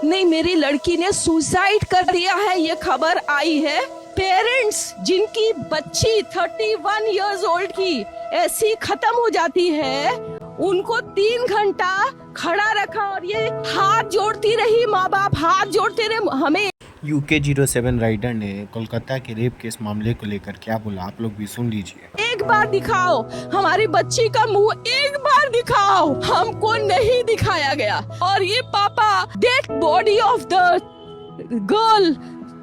नहीं, मेरी लड़की ने सुसाइड कर दिया है, ये खबर आई है। पेरेंट्स जिनकी बच्ची 31 इयर्स ओल्ड की ऐसी खत्म हो जाती है, उनको 3 घंटा खड़ा रखा और ये हाथ जोड़ती रही, माँ बाप हाथ जोड़ते रहे। हमें UK07 राइडर ने कोलकाता के रेप केस मामले को लेकर क्या बोला, आप लोग भी सुन लीजिए। एक बार दिखाओ हमारी बच्ची का मुंह, एक बार दिखाओ। हमको नहीं दिखाया गया। और ये पापा dead body of the girl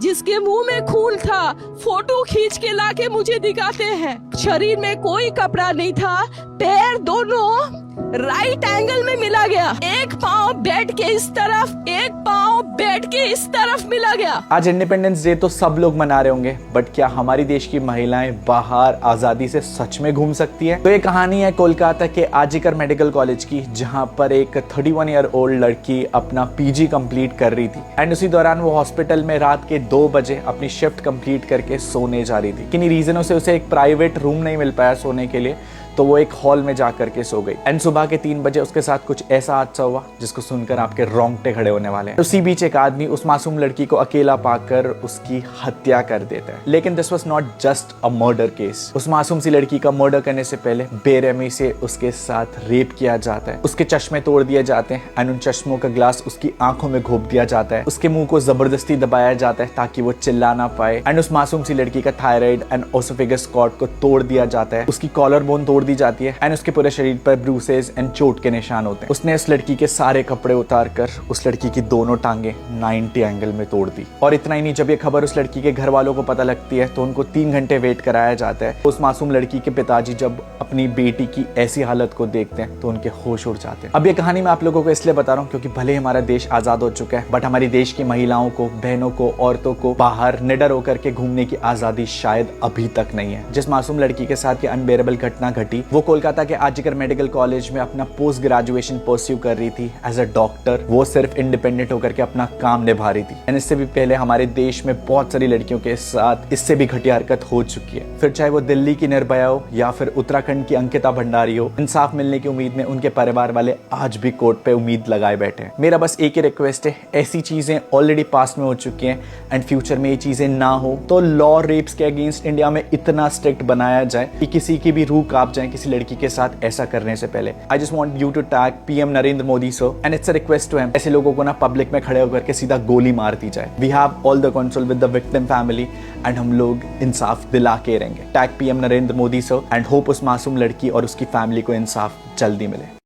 जिसके मुंह में खून था, फोटो खींच के लाके मुझे दिखाते हैं। शरीर में कोई कपड़ा नहीं था, पैर दोनों राइट एंगल में मिला गया। एक पाँव बेड के इस तरफ, एक पाँव बेड के इस तरफ मिला गया। आज इंडिपेंडेंस डे तो सब लोग मना रहे होंगे, बट क्या हमारी देश की महिलाएं बाहर आजादी से सच में घूम सकती है? तो ये कहानी है कोलकाता के आरजीकर मेडिकल कॉलेज की, जहां पर एक 31 ईयर ओल्ड लड़की अपना पीजी कंप्लीट कर रही थी एंड उसी दौरान वो हॉस्पिटल में रात के 2 बजे अपनी शिफ्ट कंप्लीट करके सोने जा रही थी। किन्हीं रीजनों से उसे एक प्राइवेट रूम नहीं मिल पाया सोने के लिए, तो वो एक हॉल में जाकर के सो गई एंड सुबह के 3 बजे उसके साथ कुछ ऐसा हादसा हुआ जिसको सुनकर आपके रोंगटे खड़े होने वाले हैं। उसी बीच एक आदमी उस मासूम लड़की को अकेला पाकर उसकी हत्या कर देता है। लेकिन this was not just a murder case. उस मासूम सी लड़की का मर्डर करने से पहले बेरहमी से उसके साथ रेप किया जाता है। उसके चश्मे तोड़ दिए जाते हैं एंड उन चश्मों का ग्लास उसकी आंखों में घोप दिया जाता है। उसके मुंह को जबरदस्ती दबाया जाता है ताकि वो चिल्ला ना पाए एंड उस मासूम सी लड़की का थायराइड एंड ओसोफेगस कॉर्ड को तोड़ दिया जाता है। उसकी कॉलर बोन तोड़ दी जाती है एंड उसके पूरे शरीर पर ब्रूसेस एंड चोट के निशान होते हैं। उसने उस लड़की के सारे कपड़े उतार कर उस लड़की की दोनों टांगे 90 एंगल में तोड़ दी। और इतना ही नहीं, जब ये खबर उस लड़की के घर वालों को पता लगती है तो उनको 3 घंटे वेट कराया जाता है। उस मासूम लड़की के पिताजी जब अपनी बेटी की ऐसी हालत को देखते हैं तो उनके होश उड़ जाते हैं। अब ये कहानी मैं आप लोगों को इसलिए बता रहा हूँ क्योंकि भले हमारा देश आजाद हो चुका है, बट हमारी देश की महिलाओं को, बहनों को, औरतों को बाहर निडर होकर के घूमने की आजादी शायद अभी तक नहीं है। जिस मासूम लड़की के साथ ये अनबेरेबल घटना घटी, वो कोलकाता के आरजीकर मेडिकल कॉलेज में अपना पोस्ट ग्रेजुएशन परस्यू कर रही थी एज अ डॉक्टर। वो सिर्फ इंडिपेंडेंट होकर के अपना काम निभा रही थी एंड इससे भी पहले हमारे देश में बहुत सारी लड़कियों के साथ इससे भी घटिया हरकत हो चुकी है। फिर चाहे वो दिल्ली की निर्भया हो या फिर उत्तराखंड की अंकिता भंडारी हो, इंसाफ मिलने की उम्मीद में उनके परिवार वाले आज भी कोर्ट पे उम्मीद लगाए बैठे हैं। मेरा बस एक ही रिक्वेस्ट है, ऐसी चीजें ऑलरेडी पास्ट में हो चुकी हैं एंड फ्यूचर में ये चीजें ना हो तो लॉ रेप्स के अगेंस्ट इंडिया में इतना स्ट्रिक्ट बनाया जाए कि किसी की भी रूह कांप जाए किसी लड़की के साथ ऐसा करने से पहले। I just want you to tag PM Narendra Modi sir and it's a request to him, ऐसे लोगों को ना पब्लिक में खड़े होकर के सीधा गोली मार दी जाए। We have all the console with the victim family and हम लोग इंसाफ दिला के रहेंगे। Tag PM Narendra Modi sir and hope उस मासूम लड़की और उसकी फैमिली को इंसाफ जल्दी मिले।